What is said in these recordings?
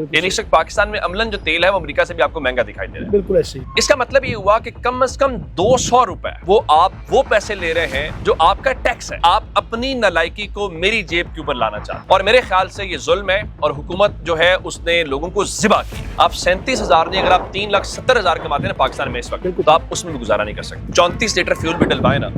यानी इस वक्त पाकिस्तान में अमलन जो तेल है वो अमेरिका से भी आपको महंगा दिखाई दे रहा है। बिल्कुल ऐसे ही। इसका मतलब ये हुआ कि कम से कम 200 रुपए वो पैसे ले रहे हैं जो आपका टैक्स है। आप अपनी नालायकी को मेरी जेब के ऊपर लाना चाहते हैं और मेरे ख्याल से ये जुल्म है और हुकूमत जो है उसने लोगों को ज़िबा किया। आप 37,000 नहीं, अगर आप 3,70,000 कमाते हैं पाकिस्तान में इस वक्त, तो आप उसमें भी गुजारा नहीं कर सकते। 34 लीटर फ्यूल भी डलवाए ना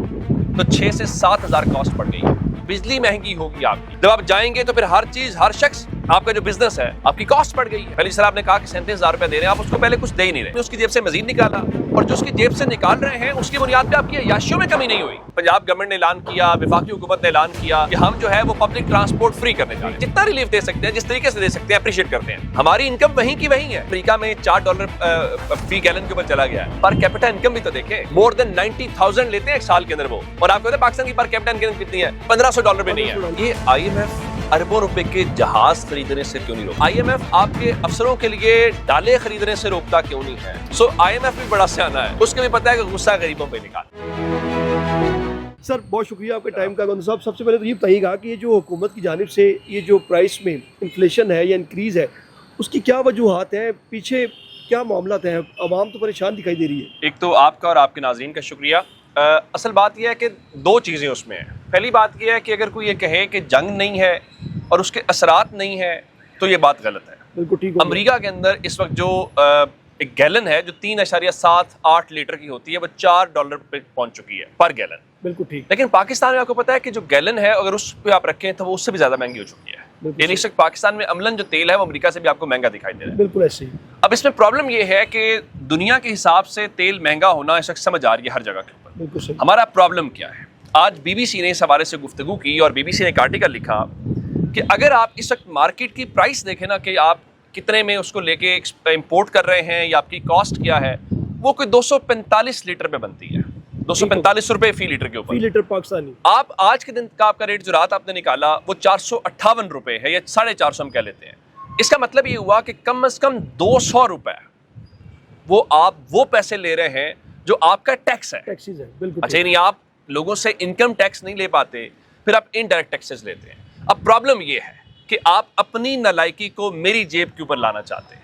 तो 6 से 7,000 कॉस्ट बढ़ गई है। बिजली महंगी होगी आपकी। जब आप जाएंगे तो फिर हर चीज, हर शख्स, आपका जो बिजनेस है, आपकी कॉस्ट बढ़ गई है। पहले सर आपने कहा कि 37,000 रुपए दे रहे हैं, आप उसको पहले कुछ दे ही नहीं रहे, उसकी जेब से मजीद निकाला, और जो उसकी जेब से निकाल रहे हैं उसकी बुनियाद पे आपकी अय्याशियों में कमी नहीं हुई। पंजाब गवर्नमेंट ने ऐलान किया, वफाकी हुकूमत ने ऐलान किया कि हम जो है वो पब्लिक ट्रांसपोर्ट फ्री करने जा रहे हैं। जितना रिलीफ दे सकते हैं, जिस तरीके से दे सकते हैं, अप्रिशिएट करते हैं। हमारी इनकम वहीं की वहीं है। अमेरिका में $4 फी गैलन के ऊपर चला गया है। पर कैपिटा इनकम भी तो देखें, मोर देन 90,000 लेते हैं एक साल के अंदर वो, और आपको पता है पाकिस्तान की पर कैपिटा इनकम कितनी है? $1,500 भी नहीं है। ये IMF अरबों रुपए के जहाज खरीदने से क्यों नहीं रोकता? IMF आपके अफसरों के लिए डाले खरीदने से रोकता क्यों नहीं है? सो IMF भी बड़ा सियाना है, उसके भी पता है कि गुस्सा गरीबों पे निकाल। सर बहुत शुक्रिया आपके टाइम का। साहब सबसे पहले तो ये बताइएगा कि ये जो हुकूमत की जानिब से ये जो प्राइस में इन्फ्लेशन है या इंक्रीज़ है, उसकी क्या वजूहात हैं, पीछे क्या मामला है? आवाम तो परेशान दिखाई दे रही है। एक तो आपका और आपके नाज़रीन का शुक्रिया। असल बात यह है कि दो चीज़ें उसमें हैं। पहली बात यह है कि अगर कोई ये कहे कि जंग नहीं है और उसके असरात नहीं है तो ये बात गलत है। बिल्कुल ठीक। अमेरिका के अंदर इस वक्त जो एक गैलन है जो 3.78 लीटर की होती है, वो $4 पे पहुंच चुकी है पर गैलन। बिल्कुल ठीक। लेकिन पाकिस्तान में आपको पता है कि जो गैलन है अगर उस पर आप रखें तो वो उससे भी ज़्यादा महंगी हो चुकी है। यानी इस वक्त पाकिस्तान में अमलन जो तेल है वो अमेरिका से भी आपको महंगा दिखाई दे रहा है। बिल्कुल ऐसे ही। अब इसमें प्रॉब्लम ये है कि दुनिया के हिसाब से तेल महंगा होना इस वक्त समझ आ रही है हर जगह के ऊपर। बिल्कुल सही। हमारा प्रॉब्लम क्या है? आज BBC ने इस हवाले से गुफ्तगू की और BBC ने एक आर्टिकल लिखा कि अगर आप इस वक्त मार्केट की प्राइस देखें ना कि आप कितने में उसको लेके इंपोर्ट कर रहे हैं या आपकी कॉस्ट क्या है, वो कोई 245 लीटर में बनती है। 245 रुपए फी लीटर के ऊपर। फी लीटर पाकिस्तानी। आप आज के दिन का आपका रेट जो रात आपने निकाला वो 458 रुपए है या 450 हम कह लेते हैं। इसका मतलब ये हुआ कि कम से कम 200 रुपए वो पैसे ले रहे हैं जो आपका टैक्स है। टैक्सेस है। बिल्कुल। अच्छा, यानी आप लोगों से इनकम टैक्स नहीं ले पाते, फिर आप इनडायरेक्ट टैक्सेस लेते हैं। अब प्रॉब्लम ये है कि आप अपनी नालायकी को मेरी जेब के ऊपर लाना चाहते हैं।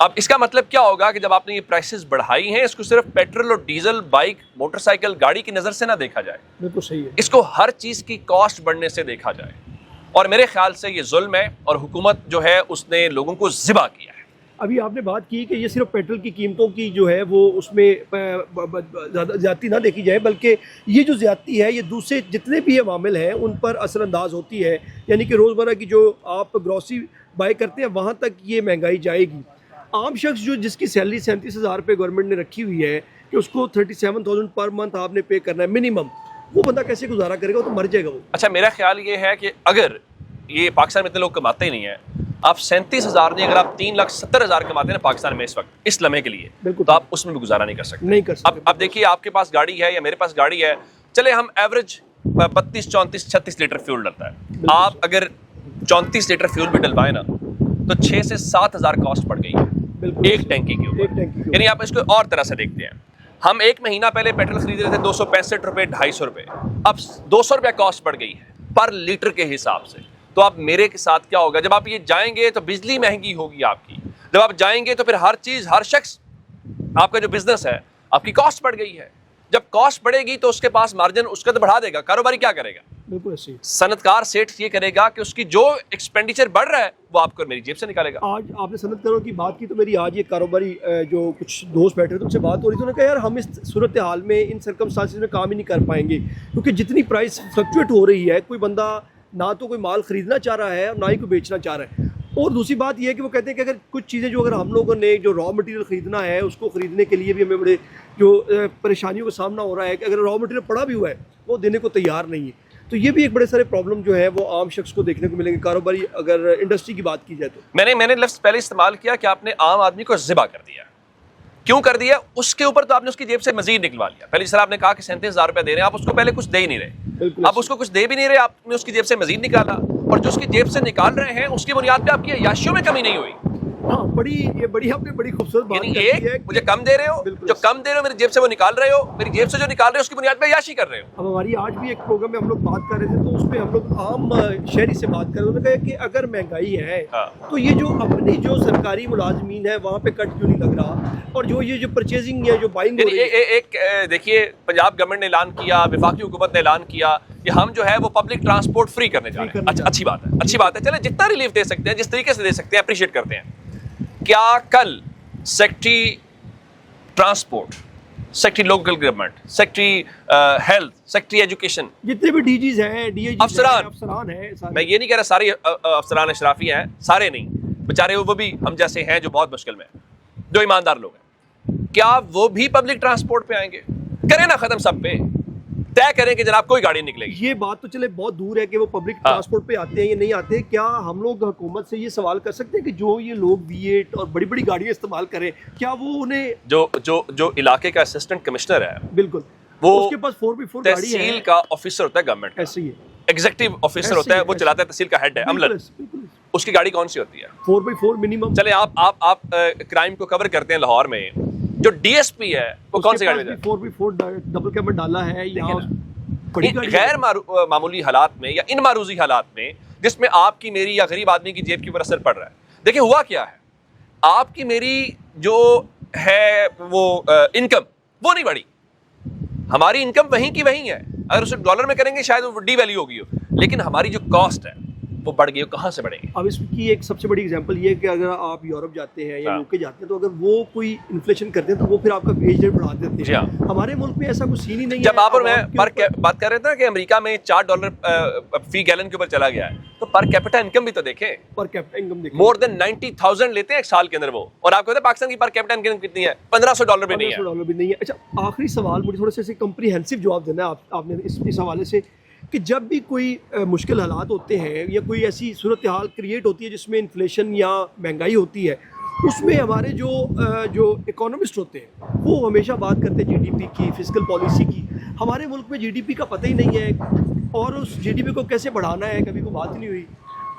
अब इसका मतलब क्या होगा कि जब आपने ये प्राइसेस बढ़ाई हैं, इसको सिर्फ पेट्रोल और डीजल, बाइक, मोटरसाइकिल, गाड़ी की नज़र से ना देखा जाए। बिल्कुल सही है। इसको हर चीज़ की कॉस्ट बढ़ने से देखा जाए, और मेरे ख्याल से ये जुल्म है और हुकूमत जो है उसने लोगों को ज़िबा किया है। अभी आपने बात की कि ये सिर्फ पेट्रोल की कीमतों की जो है वो उसमें ज़्यादती ना देखी जाए, बल्कि ये जो ज़्यादती है ये दूसरे जितने भी अवामिल हैं उन पर असरअंदाज होती है। यानी कि रोज़मर्रा की जो आप ग्रॉसरी बाय करते हैं वहाँ तक ये महंगाई जाएगी। आम शख्स जो जिसकी सैलरी 37,000 रुपये गवर्नमेंट ने रखी हुई है कि उसको 37,000 पर मंथ आपने पे करना है मिनिमम, वो बंदा कैसे गुजारा करेगा? वो तो मर जाएगा वो। अच्छा, मेरा ख्याल ये है कि अगर ये पाकिस्तान में इतने लोग कमाते ही नहीं है, आप 37,000 नहीं, अगर आप 3,70,000 कमाते हैं पाकिस्तान में इस वक्त इस लम्हे के लिए, तो आप उसमें भी गुजारा नहीं कर सकते। नहीं कर सकते। अब देखिए, आपके पास गाड़ी है या मेरे पास गाड़ी है, चले हम एवरेज 32, 34, 36 लीटर फ्यूल डलता है। आप अगर 34 लीटर फ्यूल भी डलवाए ना तो 6 से 7,000 कॉस्ट बढ़ गई है एक टैंकी के ऊपर। यानी आप इसको और तरह से देखते हैं, हम एक महीना पहले पेट्रोल खरीद रहे थे 265 रुपए, 250 रुपए, अब 200 रुपया कॉस्ट बढ़ गई है पर लीटर के हिसाब से। तो आप मेरे के साथ क्या होगा? जब आप ये जाएंगे तो बिजली महंगी होगी आपकी। जब आप जाएंगे तो फिर हर चीज, हर शख्स, आपका जो बिजनेस है, आपकी कॉस्ट बढ़ गई है। जब कॉस्ट बढ़ेगी तो उसके पास मार्जिन उसका तो बढ़ा देगा। कारोबारी क्या करेगा? बिल्कुल ऐसे ही। सनतकार सेठ ये करेगा कि उसकी जो एक्सपेंडिचर बढ़ रहा है वो आपको मेरी जेब से निकालेगा। आज आपने सनतकारों की बात की तो मेरी आज ये कारोबारी जो कुछ दोस्त बैठे थे उनसे बात हो रही थी, उन्होंने कहा यार हम इस सूरत हाल में, इन सर्कमस्टांसेस में काम ही नहीं कर पाएंगे, क्योंकि जितनी प्राइस फ्लक्चुएट हो रही है, कोई बंदा ना तो कोई माल खरीदना चाह रहा है और ना ही कोई बेचना चाह रहा है। और दूसरी बात यह है कि वो कहते हैं कि अगर कुछ चीज़ें जो अगर हम लोगों ने जो रॉ मटेरियल ख़रीदना है उसको ख़रीदने के लिए भी हमें बड़े जो परेशानियों का सामना हो रहा है कि अगर रॉ मटेरियल पड़ा भी हुआ है वो देने को तैयार नहीं है। तो ये भी एक बड़े सारे प्रॉब्लम जो है वो आम शख्स को देखने को मिलेंगे, कारोबारी अगर इंडस्ट्री की बात की जाए तो। मैंने लफ्ज़ पहले इस्तेमाल किया कि आपने आम आदमी को ज़िबा कर दिया। क्यों कर दिया? उसके ऊपर तो आपने उसकी जेब से मजीद निकलवा लिया। पहले सर आपने कहा कि 37,000 रुपये दे रहे हैं, आप उसको पहले कुछ दे ही नहीं रहे, अब उसको कुछ दे भी नहीं रहे, आपने उसकी जेब से मजीद निकाला, और जो उसकी जेब से निकाल रहे हैं उसकी बुनियाद पे आपकी अय्याशियों में कमी नहीं हुई। हाँ, ये बड़ी आपने बड़ी खूबसूरत बात यानी कही एक है। मुझे कम दे रहे हो, बिल्कुल। जो कम दे रहे हो मेरी जेब से वो निकाल रहे हो, मेरी जेब से जो निकाल रहे हो उसकी बुनियाद पे याशी कर रहे हो। अब हमारी आज भी एक प्रोग्राम में हम लोग बात कर रहे थे, तो उसमें हम लोग आम शहरी से बात कर रहे थे। उन्होंने कहा कि अगर महंगाई है हाँ। तो ये जो अपनी जो सरकारी मुलाजमीन है वहाँ पे कट क्यों नहीं लग रहा, और जो ये जो परचेजिंग है, जो बाइंग हो यानी रही है। एक देखिए, पंजाब गवर्नमेंट ने ऐलान किया, वफाकी हुकूमत ने ऐलान किया कि हम जो है वो पब्लिक ट्रांसपोर्ट फ्री करने जा रहे हैं। अच्छा, अच्छी बात है, अच्छी बात है। चले जितना रिलीफ दे सकते हैं, जिस तरीके से दे सकते हैं, अप्रिशिएट करते हैं। क्या कल secretary transport, secretary local government, secretary health, secretary education, जितने भी डीजीज हैं, डीएजी अफसरान हैं सारे। मैं ये नहीं कह रहा सारे अफसरान अशराफी हैं, सारे नहीं, बेचारे वो भी हम जैसे हैं जो बहुत मुश्किल में हैं, जो ईमानदार लोग हैं, क्या वो भी पब्लिक ट्रांसपोर्ट पे आएंगे? करें ना खत्म सब पे, तय करें कि जनाब कोई गाड़ी निकलेगी। ये बात तो चले बहुत दूर है कि वो पब्लिक हाँ। ट्रांसपोर्ट पे आते हैं या नहीं आते। क्या हम लोग हुकूमत से ये सवाल कर सकते हैं कि जो ये लोग V8 और बड़ी बड़ी गाड़ियां इस्तेमाल करें, क्या वो उन्हें जो इलाके का असिस्टेंट कमिश्नर है, बिल्कुल वो उसके पास 4x4 गाड़ी तहसील है, का ऑफिसर होता है गवर्नमेंट का, ऐसे ही है, एग्जीक्यूटिव ऑफिसर ऐसे होता है, ही, वो ऐसे चलाता है, तहसील का हेड है, अमलन। बिल्कुल उसकी गाड़ी कौन सी होती है? 4x4 minimum. चले आप क्राइम को कवर करते हैं लाहौर में, जो डीएसपी है वो कौन सी गाड़ी में जाता 4x4 डबल कैबिन डाला है या है? बड़ी गाड़ी गैर मामूली हालात में या इन मारूजी हालात में, जिसमें आपकी मेरी या गरीब आदमी की जेब के ऊपर असर पड़ रहा है। देखिए हुआ क्या है, आपकी मेरी जो है वो इनकम वो नहीं बढ़ी, हमारी इनकम वहीं की वहीं है। अगर उसे डॉलर में करेंगे शायद वो डी वैल्यू होगी, लेकिन हमारी जो कॉस्ट है वो बढ़ गई, कहाँ से बढ़ेगी? अब इसकी एक सबसे बड़ी एग्जांपल ये है कि अगर आप यूरोप जाते हैं या हाँ। यूके जाते हैं, तो अगर वो कोई इन्फ्लेशन करते हैं तो वो फिर आपका वेज रेट बढ़ा देते जी हैं। हाँ। हमारे मुल्क में ऐसा कुछ सीन ही नहीं है। जब आप और मैं आवाम के ऊपर- बात कर रहे थे ना कि अमेरिका में $4 फी गैलन के ऊपर चला गया है, तो पर कैपिटा इनकम भी तो देखें, पर कैपिटा इनकम देखिए, मोर देन 90,000 लेते हैं एक साल के अंदर वो, और आपको पता है पाकिस्तान की पर कैपिटा इनकम कितनी है? $1,500 भी नहीं है। $1500 भी नहीं है। अच्छा, आखिरी सवाल मुझे थोड़ा सा कंप्रीहेंसिव जवाब देना है आपने इस हवाले से कि जब भी कोई मुश्किल हालात होते हैं या कोई ऐसी सूरत हाल क्रिएट होती है जिसमें इन्फ्लेशन या महंगाई होती है, उसमें हमारे जो इकोनॉमिस्ट होते हैं वो हमेशा बात करते हैं जीडीपी की, फिस्कल पॉलिसी की। हमारे मुल्क में जीडीपी का पता ही नहीं है, और उस जीडीपी को कैसे बढ़ाना है कभी कोई बात ही नहीं हुई।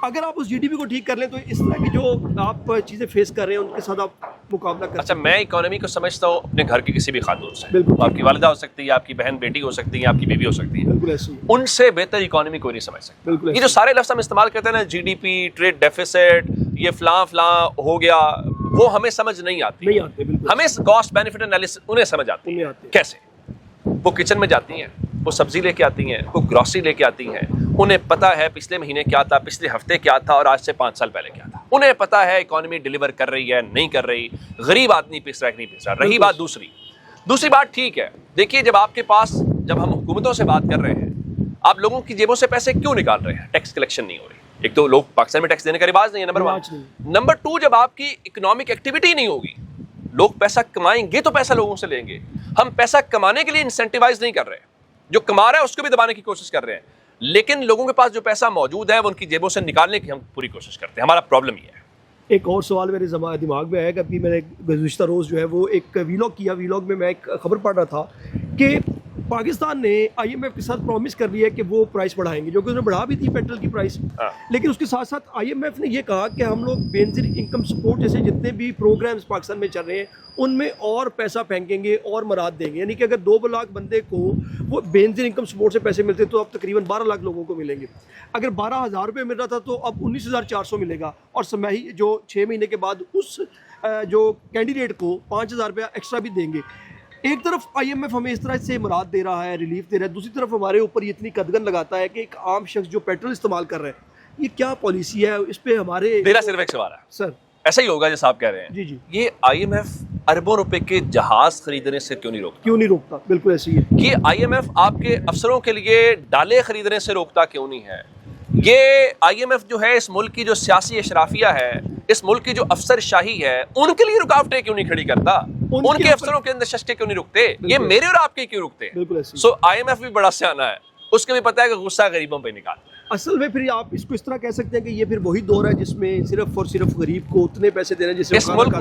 अगर आप उस जीडीपी को ठीक कर लें तो इस तरह की जो आप चीज़ें फेस कर रहे हैं उनके साथ आप मुकाबला कर अच्छा, मैं इकोनॉमी को समझता हूँ अपने घर की किसी भी खातून से, बिल्कुल। वो आपकी वालिदा हो सकती है, आपकी बहन बेटी हो सकती है, आपकी बीवी हो सकती है, बिल्कुल ऐसे ही है, उनसे बेहतर इकोनॉमी कोई नहीं समझ सकता। बिल्कुल ये जो सारे लफ्ज़ हम इस्तेमाल करते हैं ना, जीडीपी, ट्रेड डेफिसिट, ये फलां हो गया, वो हमें समझ नहीं आती। नहीं आते, बिल्कुल हमें कॉस्ट बेनिफिट एनालिसिस उन्हें समझ आती उन्हें है। आती है। कैसे? वो किचन में जाती हैं, वो सब्जी लेके आती हैं, वो ग्रॉसरी लेके आती हैं, उन्हें पता है पिछले महीने क्या था, पिछले हफ्ते क्या था, और आज से 5 साल पहले क्या था। उन्हें पता है इकोनॉमी डिलीवर कर रही है नहीं कर रही, गरीब आदमी पिस रहा है कि नहीं पिस रहा। रही बात दूसरी बात, ठीक है, देखिए जब आपके पास, जब हम हुकूमतों से बात कर रहे हैं, आप लोगों की जेबों से पैसे क्यों निकाल रहे हैं? टैक्स कलेक्शन नहीं हो रही। एक तो लोग पाकिस्तान में टैक्स देने का रिवाज नहीं है, नंबर रिवाज 1। नहीं। नंबर 2, जब आपकी इकोनॉमिक एक्टिविटी नहीं होगी, लोग पैसा कमाएंगे तो पैसा लोगों से लेंगे। हम पैसा कमाने के लिए इंसेंटिवाइज नहीं कर रहे, जो कमा रहा है उसको भी दबाने की कोशिश कर रहे हैं, लेकिन लोगों के पास जो पैसा मौजूद है वो उनकी जेबों से निकालने की हम पूरी कोशिश करते हैं। हमारा प्रॉब्लम ये है। एक और सवाल मेरे दिमाग में आया कि अभी मैंने गुज़िश्ता रोज़ जो है वो एक वीलॉग किया। वीलॉग में मैं एक खबर पढ़ रहा था कि पाकिस्तान ने IMF के साथ प्रॉमिस कर लिया है कि वो प्राइस बढ़ाएंगे, जो कि उन्होंने बढ़ा भी थी पेट्रोल की प्राइस। हाँ। लेकिन उसके साथ साथ IMF ने ये कहा कि हम लोग बेनजीर इनकम सपोर्ट जैसे जितने भी प्रोग्राम्स पाकिस्तान में चल रहे हैं उनमें और पैसा फेंकेंगे और मराद देंगे। यानी कि अगर 2 लाख बंदे को वो बेनजीर इनकम सपोर्ट से पैसे मिलते तो अब तकरीबन 12 लाख लोगों को मिलेंगे। अगर 12,000 रुपये मिल रहा था तो अब 19,400 मिलेगा, और समाही जो 6 महीने के बाद उस जो कैंडिडेट को 5,000 रुपया एक्स्ट्रा भी देंगे। एक तरफ IMF हमें इस तरह से मुराद दे रहा है, रिलीफ दे रहा है, दूसरी तरफ हमारे ऊपर ये इतनी कदगन लगाता है कि एक आम शख्स जो पेट्रोल इस्तेमाल कर रहा है, ये क्या पॉलिसी है? इस पे हमारे मेरा सिर्फ एक सवाल है सर। ऐसा ही होगा जैसा आप कह रहे हैं। जी जी, ये IMF अरबों रुपए के जहाज खरीदने से क्यों नहीं रोकता? क्यों नहीं रोकता? बिल्कुल ऐसे ही है। ये IMF आपके अफसरों के लिए डाले खरीदने से रोकता क्यों नहीं है? ये IMF जो है इस मुल्क की जो सियासी अशराफिया है, इस मुल्क की जो अफसर शाही है, उनके लिए रुकावटें क्यों नहीं खड़ी करता? उनके अफसरों के अंदर शस्ते क्यों नहीं रुकते? ये मेरे और आपके क्यों रुकते हैं? बिल्कुल ऐसे ही। सो IMF भी बड़ा सियाना है, उसके भी पता है कि गुस्सा गरीबों पे निकालता है। असल में फिर आप इसको इस तरह कह सकते हैं कि ये फिर वही दौर है जिसमें सिर्फ और सिर्फ गरीब को उतने पैसे देने जिससे इस मुल्क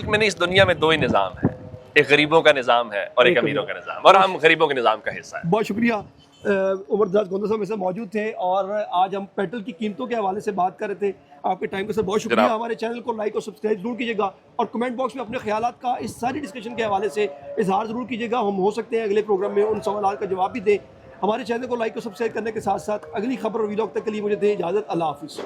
में नहीं, इस दुनिया में 2 ही निज़ाम है, एक गरीबों का निज़ाम है और एक अमीरों का निज़ाम, और हम गरीबों के निज़ाम का हिस्सा है। बहुत शुक्रिया। उमर दराज गोंदा साहब मेरे साथ मौजूद थे और आज हम पेट्रोल की कीमतों के हवाले से बात कर रहे थे। आपके टाइम का सर बहुत शुक्रिया। जनाब। हमारे चैनल को लाइक और सब्सक्राइब जरूर कीजिएगा और कमेंट बॉक्स में अपने ख्यालात का इस सारी डिस्कशन के हवाले से इजहार जरूर कीजिएगा। हम हो सकते हैं अगले प्रोग्राम में उन सवालों का जवाब भी दें। हमारे चैनल को लाइक और सब्सक्राइब करने के साथ साथ अगली खबर और वीलॉग तक के लिए मुझे दें इजाज़त। अल्लाह हाफिज़।